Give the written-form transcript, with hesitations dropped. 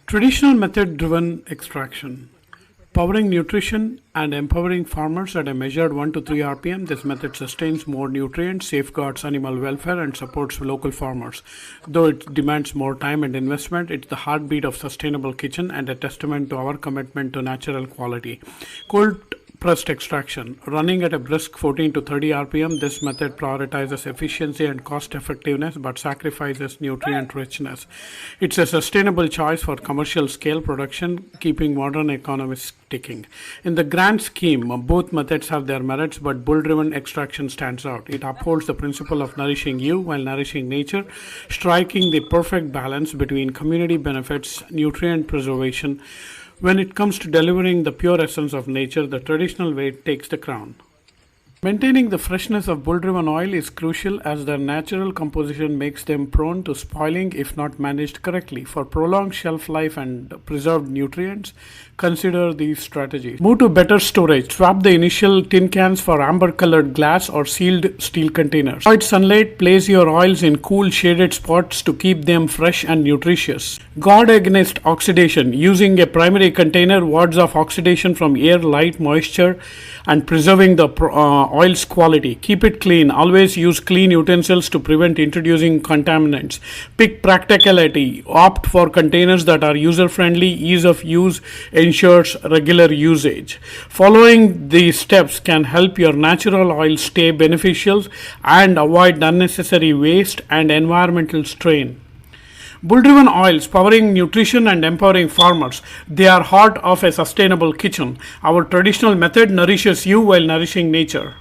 Traditional method driven extraction. Powering nutrition and empowering farmers at a measured 1 to 3 rpm, this method sustains more nutrients, safeguards animal welfare, and supports local farmers. Though it demands more time and investment, it's the heartbeat of sustainable kitchen and a testament to our commitment to natural quality. Cold pressed extraction. Running at a brisk 14 to 30 rpm, this method prioritizes efficiency and cost effectiveness but sacrifices nutrient richness. It's a sustainable choice for commercial scale production, keeping modern economies ticking. In the grand scheme, both methods have their merits, but bull driven extraction stands out. It upholds the principle of nourishing you while nourishing nature, striking the perfect balance between community benefits, nutrient preservation. When it comes to delivering the pure essence of nature, the traditional way takes the crown. Maintaining the freshness of bull-driven oil is crucial as their natural composition makes them prone to spoiling if not managed correctly. For prolonged shelf life and preserved nutrients, consider these strategies. Move to better storage. Swap the initial tin cans for amber-colored glass or sealed steel containers. Avoid sunlight. Place your oils in cool, shaded spots to keep them fresh and nutritious. Guard against oxidation. Using a primary container wards off oxidation from air, light, moisture, and preserving the oil's quality. Keep it clean. Always use clean utensils to prevent introducing contaminants. Pick practicality. Opt for containers that are user-friendly. Ease of use ensures regular usage. Following these steps can help your natural oil stay beneficial and avoid unnecessary waste and environmental strain. Bull-driven oils, powering nutrition and empowering farmers. They are heart of a sustainable kitchen. Our traditional method nourishes you while nourishing nature.